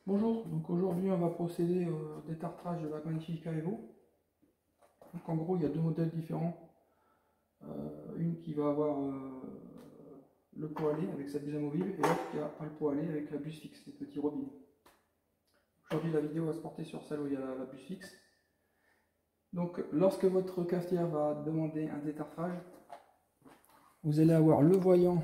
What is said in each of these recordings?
Bonjour, donc aujourd'hui on va procéder au détartrage de la Magnifica Evo. Donc en gros il y a deux modèles différents. Une qui va avoir le pot aller avec sa buse amovible et l'autre qui a pas le pot aller avec la buse fixe, les petits robinets. Aujourd'hui la vidéo va se porter sur celle où il y a la buse fixe. Donc lorsque votre cafetière va demander un détartrage, vous allez avoir le voyant,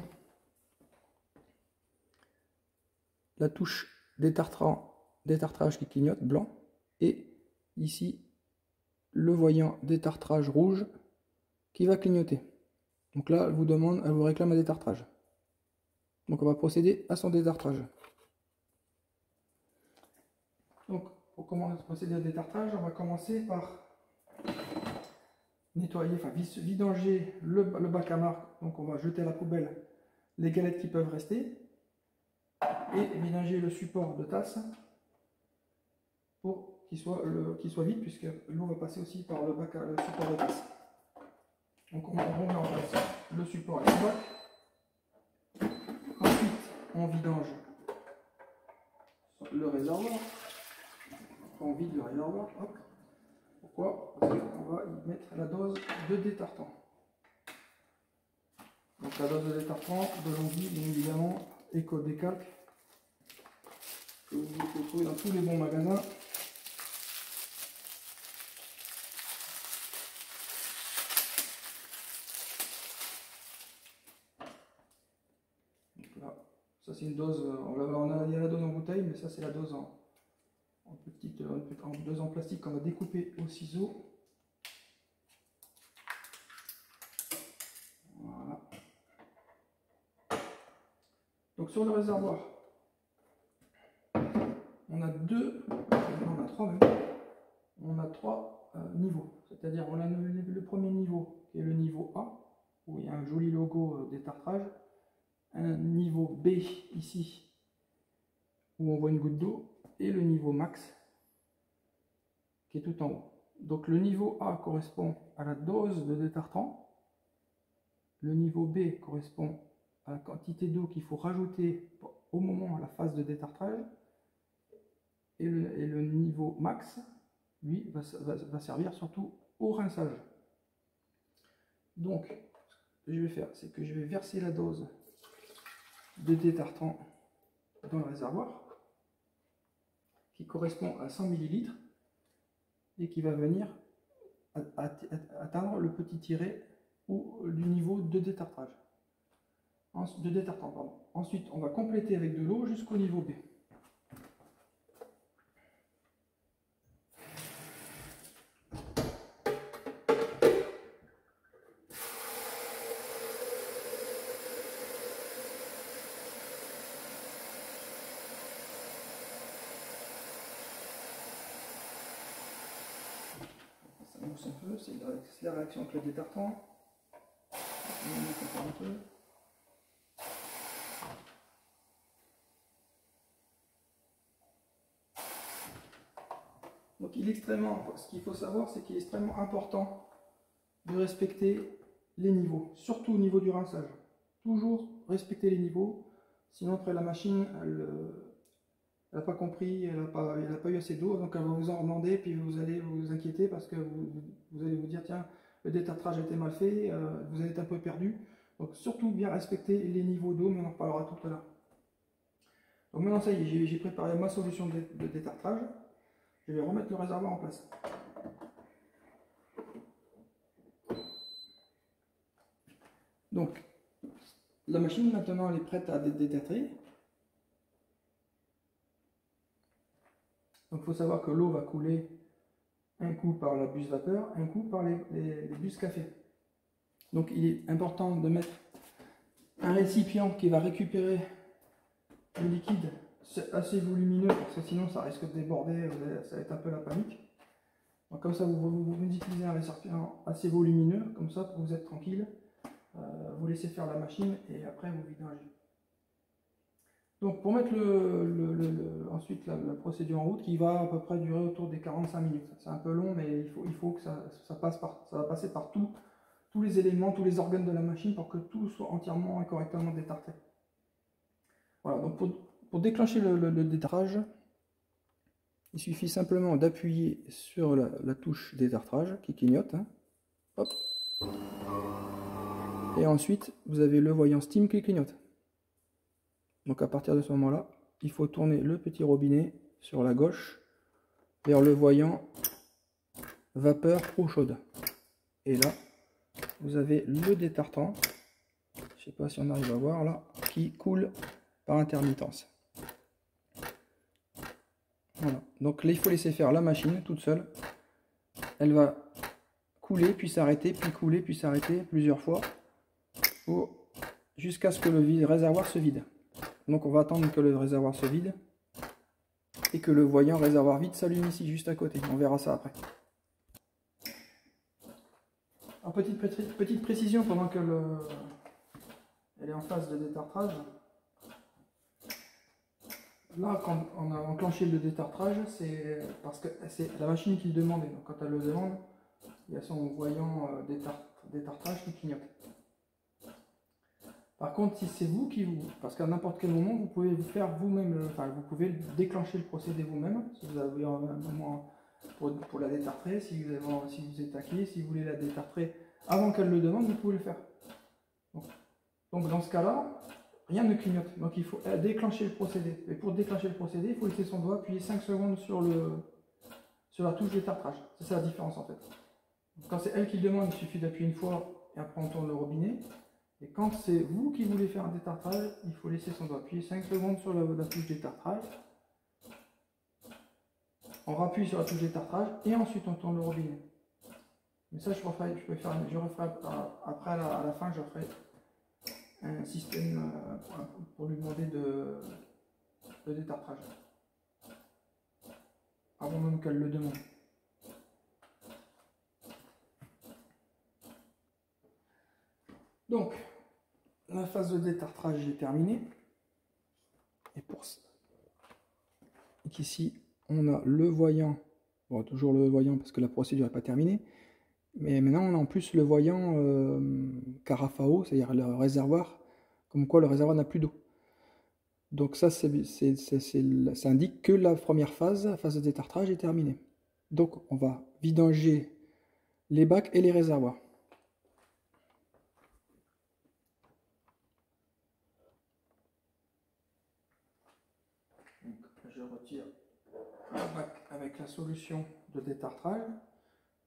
la touche détartrage qui clignote blanc et ici le voyant détartrage rouge qui va clignoter. Donc là, elle vous réclame un détartrage. Donc on va procéder à son détartrage. Donc pour procéder au détartrage, on va commencer par nettoyer, enfin vidanger le bac à marque. Donc on va jeter à la poubelle les galettes qui peuvent rester et vidanger le support de tasse pour qu'il soit vide, puisque l'eau va passer aussi par le support de tasse. Donc on met en place le support et le bac. Ensuite, on vidange le réservoir. On vide le réservoir. Hop. Pourquoi? Parce qu'on va y mettre la dose de détartrant. Donc la dose de détartrant de Longhi, bien évidemment, éco-décalque, que vous pouvez trouver dans tous les bons magasins. Là, ça c'est une dose, il y a la dose en bouteille, mais ça c'est la dose en dose en plastique qu'on va découper au ciseau. Voilà. Donc sur le réservoir, on a trois niveaux. C'est-à-dire on a le premier niveau qui est le niveau A, où il y a un joli logo détartrage. Un niveau B ici, où on voit une goutte d'eau, et le niveau max, qui est tout en haut. Donc le niveau A correspond à la dose de détartrant, le niveau B correspond à la quantité d'eau qu'il faut rajouter au moment, à la phase de détartrage, et le niveau max, lui, va servir surtout au rinçage. Donc, ce que je vais faire, c'est que je vais verser la dose de détartrant dans le réservoir, qui correspond à 100 ml, et qui va venir atteindre le petit tiret du niveau de détartrage. Ensuite, on va compléter avec de l'eau jusqu'au niveau B. Ça mousse un peu, c'est la réaction avec le détartrant. Un peu. Donc ce qu'il faut savoir, c'est qu'il est extrêmement important de respecter les niveaux, surtout au niveau du rinçage. Toujours respecter les niveaux, sinon après la machine, elle n'a pas compris, elle n'a pas eu assez d'eau, donc elle va vous en demander, puis vous allez vous inquiéter parce que vous allez vous dire, tiens, le détartrage a été mal fait, vous allez être un peu perdu. Donc surtout bien respecter les niveaux d'eau, mais on en reparlera tout à l'heure. Donc maintenant ça y est, j'ai préparé ma solution de détartrage. Je vais remettre le réservoir en place. Donc, la machine maintenant elle est prête à détartrer. Donc il faut savoir que l'eau va couler un coup par la buse vapeur, un coup par les buses café. Donc il est important de mettre un récipient qui va récupérer le liquide assez volumineux, parce que sinon ça risque de déborder, ça va être un peu la panique. Donc comme ça vous utilisez un récipient assez volumineux, comme ça pour vous être tranquille, vous laissez faire la machine et après vous vidangez. Donc pour mettre ensuite la procédure en route, qui va à peu près durer autour des 45 minutes. C'est un peu long, mais il faut que ça va passer par tous les éléments, tous les organes de la machine pour que tout soit entièrement et correctement détartré. Voilà, donc pour déclencher le détartrage, Il suffit simplement d'appuyer sur la touche détartrage qui clignote. Hein. Hop. Et ensuite, vous avez le voyant Steam qui clignote. Donc à partir de ce moment-là, il faut tourner le petit robinet sur la gauche vers le voyant vapeur eau chaude. Et là, vous avez le détartrant, je ne sais pas si on arrive à voir là, qui coule par intermittence. Voilà. Donc là, il faut laisser faire la machine toute seule. Elle va couler, puis s'arrêter, puis couler, puis s'arrêter plusieurs fois jusqu'à ce que le réservoir se vide. Donc on va attendre que le réservoir se vide et que le voyant réservoir vide s'allume ici juste à côté. On verra ça après. En petite précision pendant que elle est en phase de détartrage. Là, quand on a enclenché le détartrage, c'est parce que c'est la machine qui le demandait. Donc quand elle le demande, il y a son voyant détartrage qui clignote. Par contre, si c'est vous qui parce qu'à n'importe quel moment, vous pouvez vous faire vous-même, enfin vous pouvez déclencher le procédé vous-même, si vous avez un moment pour la détartrer, si vous êtes inquiet, si vous voulez la détartrer avant qu'elle le demande, vous pouvez le faire. Donc dans ce cas-là, rien ne clignote. Donc il faut déclencher le procédé. Et pour déclencher le procédé, il faut laisser son doigt appuyer 5 secondes sur la touche détartrage. C'est ça la différence en fait. Quand c'est elle qui le demande, il suffit d'appuyer une fois et après on tourne le robinet. Et quand c'est vous qui voulez faire un détartrage, il faut laisser son doigt appuyer 5 secondes sur la touche détartrage. On rappuie sur la touche détartrage et ensuite on tourne le robinet. Mais ça je referai après à la fin, je ferai un système pour lui demander de détartrage. Avant même qu'elle le demande. Donc, la phase de détartrage est terminée. Et pour ça, ici, on a le voyant. Bon, toujours le voyant parce que la procédure n'est pas terminée. Mais maintenant, on a en plus le voyant carafe à eau, c'est-à-dire le réservoir, comme quoi le réservoir n'a plus d'eau. Donc ça, ça indique que la première phase, la phase de détartrage, est terminée. Donc on va vidanger les bacs et les réservoirs. Donc, je retire le bac avec la solution de détartrage.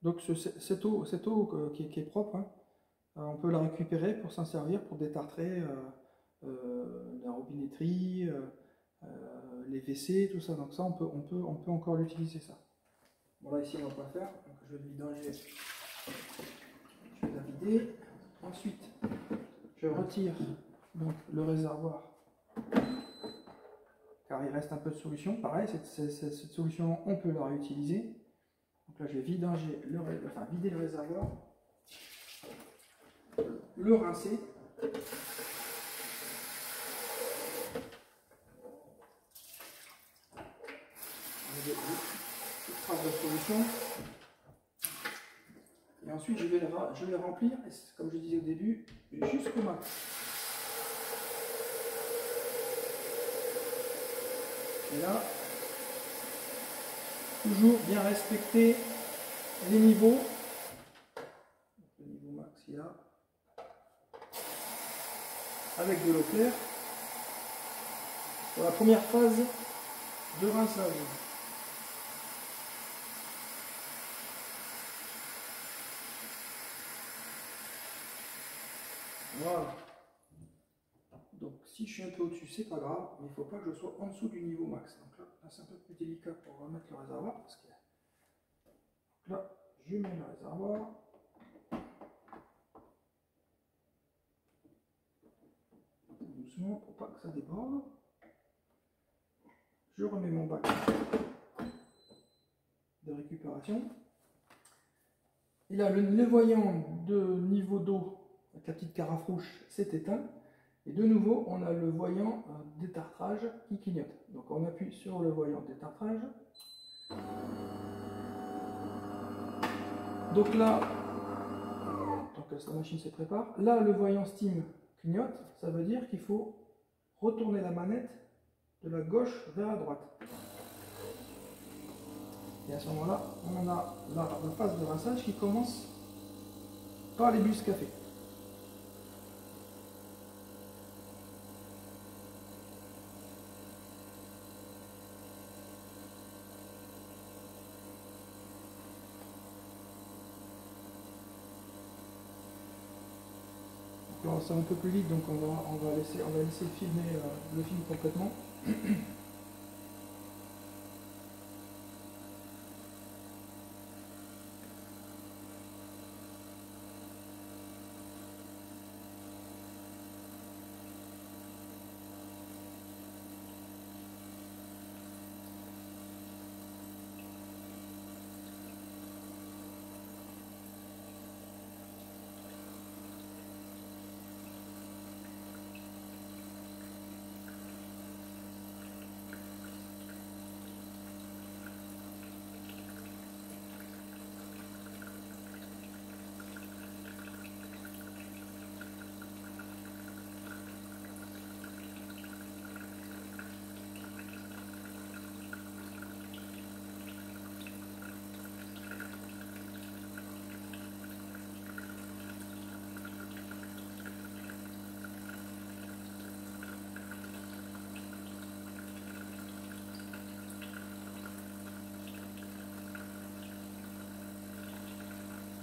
Donc cette eau qui est propre, hein, on peut la récupérer pour s'en servir, pour détartrer la robinetterie, les WC, tout ça. Donc ça, on peut encore l'utiliser ça. Bon là ici on va pas faire, donc je vais le vidanger, je vais la vider. Ensuite, je retire donc le réservoir, car il reste un peu de solution. Pareil, cette solution, on peut la réutiliser. Donc là, je vais vider le réservoir, le rincer. De solution. Et ensuite, je vais le remplir, comme je disais au début, jusqu'au max. Et là, toujours bien respecter les niveaux. Le niveau max, il est là. Avec de l'eau claire. Pour la première phase de rinçage. Voilà. Donc si je suis un peu au-dessus, c'est pas grave, mais il ne faut pas que je sois en dessous du niveau max. Donc là c'est un peu plus délicat pour remettre le réservoir. Parce que là, je mets le réservoir. Doucement pour pas que ça déborde. Je remets mon bac de récupération. Et là, le voyant de niveau d'eau avec la petite carafe rouge s'est éteint. Et de nouveau, on a le voyant détartrage qui clignote. Donc on appuie sur le voyant détartrage. Donc là, la machine se prépare. Là, le voyant Steam clignote. Ça veut dire qu'il faut retourner la manette de la gauche vers la droite. Et à ce moment-là, on a la phase de rinçage qui commence par les bus café. C'est un peu plus vite, donc on va laisser filmer le film complètement.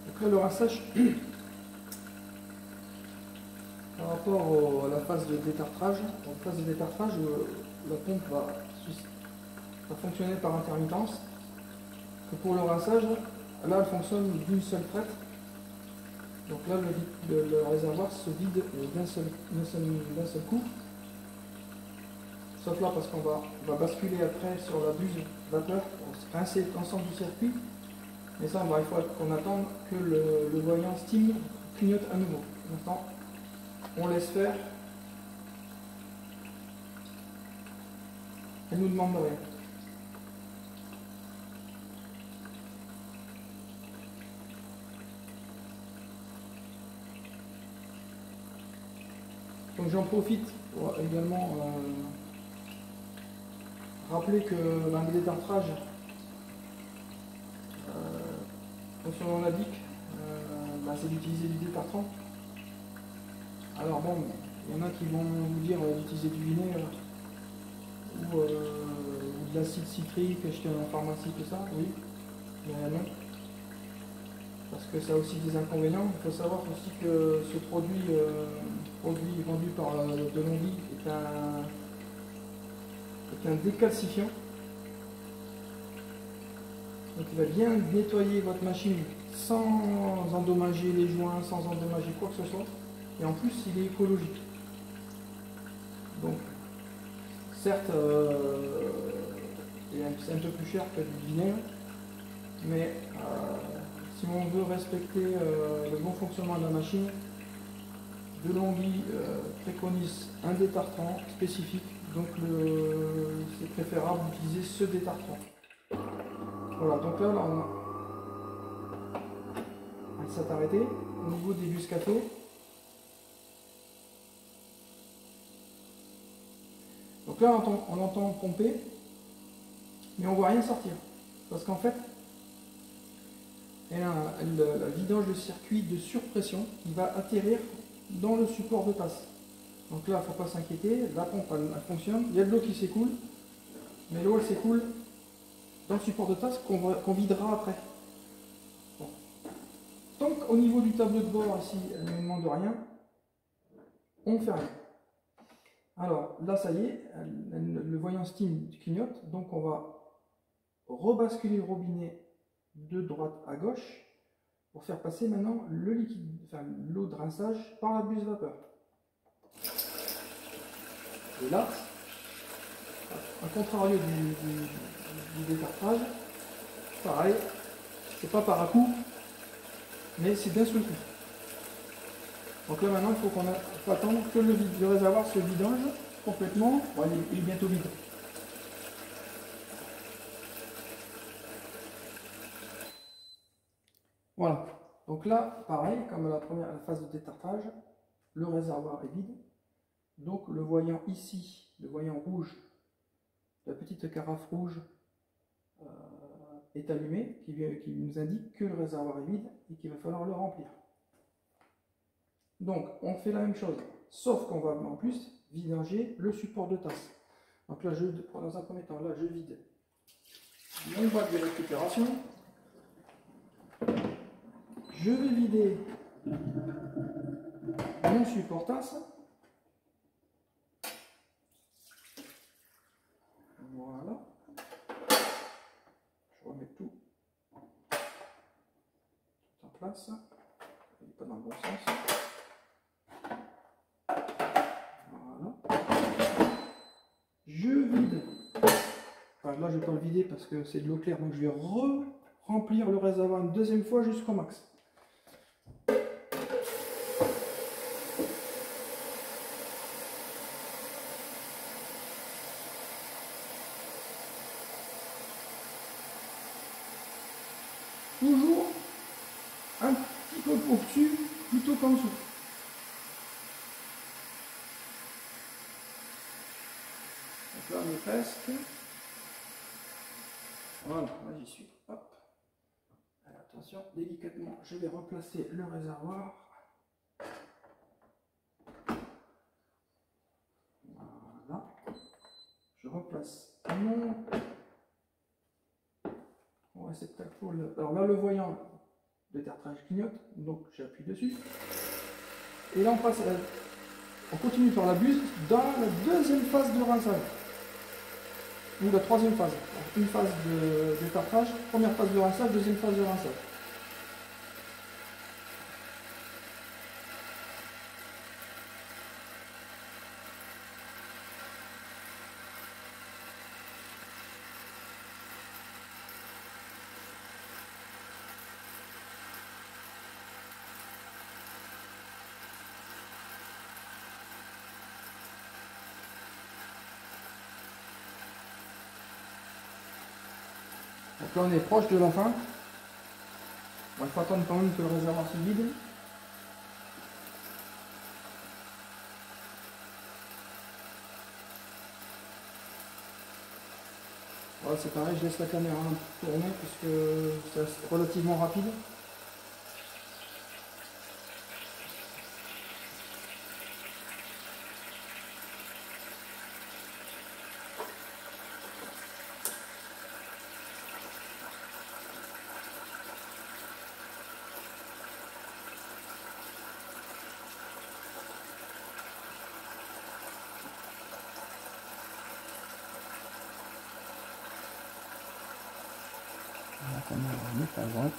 Donc là, le rinçage, par rapport à la phase de détartrage, la pompe va fonctionner par intermittence. Que pour le rinçage, là, elle fonctionne d'une seule traite. Donc là, le réservoir se vide d'un seul coup. Sauf là, parce qu'on va basculer après sur la buse vapeur pour rincer l'ensemble du circuit. Mais ça, il faut qu'on attende que le voyant steam clignote à nouveau. Maintenant, on laisse faire. Elle nous demande de rien. Donc j'en profite pour également rappeler que le détartrage, comme son nom l'indique, c'est d'utiliser du détartrant. Alors bon, il y en a qui vont vous dire d'utiliser du vinaigre ou de l'acide citrique acheté en pharmacie, tout ça, oui, mais non. Parce que ça a aussi des inconvénients. Il faut savoir aussi que ce produit vendu par Delonghi est un décalcifiant. Donc il va bien nettoyer votre machine sans endommager les joints, sans endommager quoi que ce soit. Et en plus, il est écologique. Donc, certes, c'est un peu plus cher que du vinaigre, mais si on veut respecter le bon fonctionnement de la machine, Delonghi préconise un détartrant spécifique, donc c'est préférable d'utiliser ce détartrant. Voilà, donc là elle s'est arrêtée au niveau des bus café. Donc là on entend pomper, mais on ne voit rien sortir, parce qu'en fait elle a la vidange de circuit de surpression qui va atterrir dans le support de tasse. Donc là, il ne faut pas s'inquiéter, la pompe elle fonctionne, il y a de l'eau qui s'écoule, mais l'eau elle s'écoule dans le support de tasse qu'on videra après. Bon. Donc au niveau du tableau de bord ici, elle ne nous demande rien, on ne fait rien. Alors là ça y est, le voyant steam clignote, donc on va rebasculer le robinet de droite à gauche pour faire passer maintenant le liquide, enfin l'eau de rinçage par la buse vapeur. Et là, à contrario du détartrage, pareil, c'est pas par à coup, mais c'est d'un seul coup. Donc là maintenant, il faut attendre que le réservoir se vidange complètement. Bon, il est bientôt vide. Voilà. Donc là, pareil, comme la phase de détartrage, le réservoir est vide. Donc le voyant ici, le voyant rouge, la petite carafe rouge est allumé, qui nous indique que le réservoir est vide et qu'il va falloir le remplir. Donc on fait la même chose, sauf qu'on va en plus vidanger le support de tasse. Donc là, dans un premier temps, là je vide mon boîte de récupération. Je vais vider mon support tasse. Voilà. Je remets tout en place. Il n'est pas dans le bon sens. Voilà. Je vide. Enfin, là, je ne vais pas le vider parce que c'est de l'eau claire. Donc, je vais remplir le réservoir une deuxième fois jusqu'au max. Toujours un petit peu au-dessus plutôt qu'en dessous. Donc là, on est presque. Voilà, là j'y suis. Hop. Alors, attention, délicatement, je vais replacer le réservoir. Voilà. Je replace mon réceptacle pour le... Alors là, le voyant de tertrage clignote, donc j'appuie dessus. Et là, on continue par la buse dans la deuxième phase de rinçage. Ou la troisième phase. Donc, une phase de tartrage, première phase de rinçage, deuxième phase de rinçage. Donc là on est proche de la fin. Bon, il faut attendre quand même que le réservoir se vide. Voilà, c'est pareil, je laisse la caméra tourner puisque c'est relativement rapide. La caméra est à droite.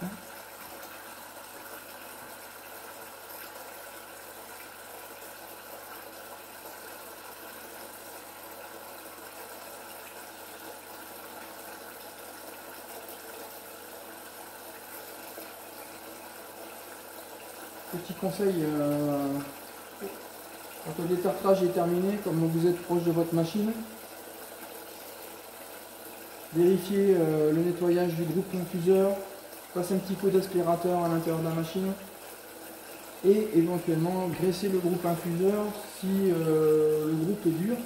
Petit conseil, quand le détartrage est terminé, comme vous êtes proche de votre machine, vérifiez le nettoyage du groupe confuseur, passez un petit coup d'aspirateur à l'intérieur de la machine et éventuellement graisser le groupe infuseur si le groupe est dur.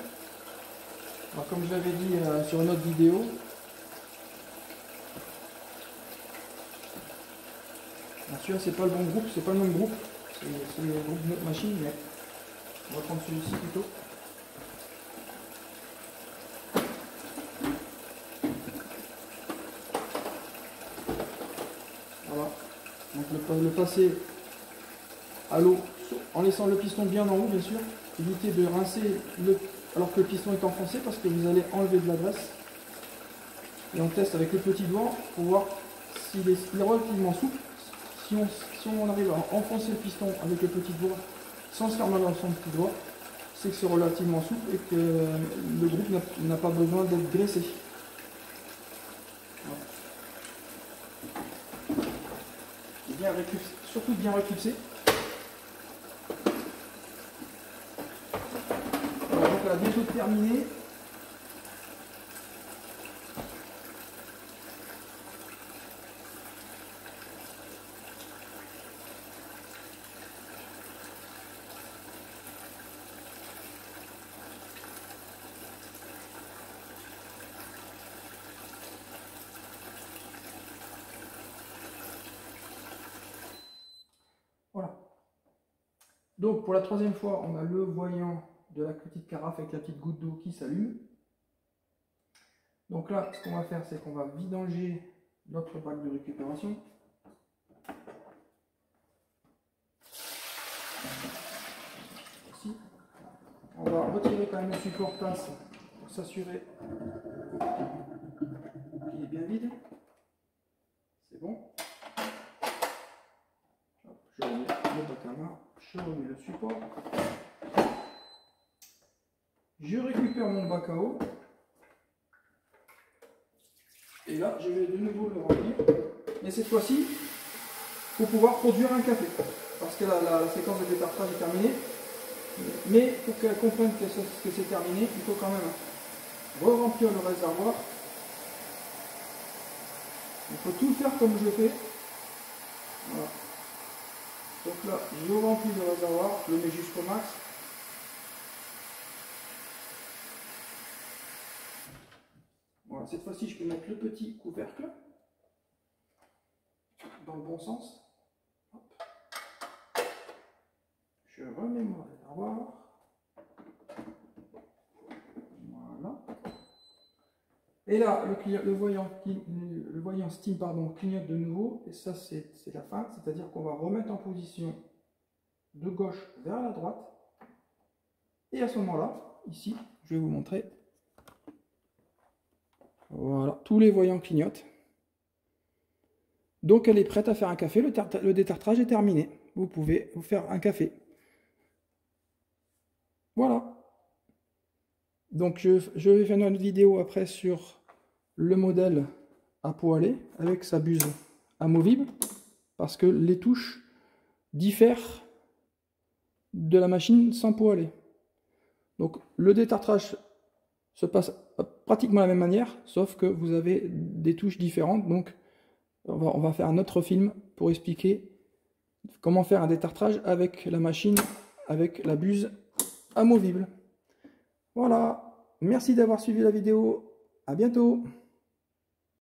Alors, comme je l'avais dit sur une autre vidéo, bien sûr c'est pas le bon groupe, c'est pas le même groupe, c'est le groupe de notre machine, mais on va prendre celui-ci plutôt. Voilà, donc le passer à l'eau en laissant le piston bien en haut, bien sûr. Évitez de rincer alors que le piston est enfoncé parce que vous allez enlever de la graisse. Et on teste avec le petit doigt pour voir s'il est relativement souple. Si on arrive à enfoncer le piston avec le petit doigt sans se faire mal dans son petit doigt, c'est que c'est relativement souple et que le groupe n'a pas besoin d'être graissé. Voilà. Surtout bien reclipsé. Voilà, donc elle a bientôt terminé. Donc pour la troisième fois, on a le voyant de la petite carafe avec la petite goutte d'eau qui s'allume. Donc là, ce qu'on va faire, c'est qu'on va vidanger notre bac de récupération. Ici. On va retirer quand même le support tasse pour s'assurer qu'il est bien vide. C'est bon. Hop, je remets le bac à main, je remets le support. Je récupère mon bac à eau. Et là, je vais de nouveau le remplir. Mais cette fois-ci, pour pouvoir produire un café. Parce que la séquence de détartrage est terminée. Mais pour qu'elle comprenne que c'est terminé, il faut quand même re-remplir le réservoir. Il faut tout faire comme je fais. Voilà. Donc là, je remplis le réservoir, je le mets jusqu'au max. Voilà, cette fois-ci, je peux mettre le petit couvercle dans le bon sens. Hop. Je remets mon réservoir. Voilà. Et là, le voyant steam clignote de nouveau. Et ça, c'est la fin. C'est-à-dire qu'on va remettre en position de gauche vers la droite. Et à ce moment-là, ici, je vais vous montrer. Voilà, tous les voyants clignotent. Donc elle est prête à faire un café. Le détartrage est terminé. Vous pouvez vous faire un café. Voilà. Donc je vais faire une autre vidéo après sur le modèle à poêler avec sa buse amovible. Parce que les touches diffèrent de la machine sans poêler. Donc le détartrage se passe pratiquement de la même manière, sauf que vous avez des touches différentes. Donc on va faire un autre film pour expliquer comment faire un détartrage avec la machine, avec la buse amovible. Voilà, merci d'avoir suivi la vidéo, à bientôt.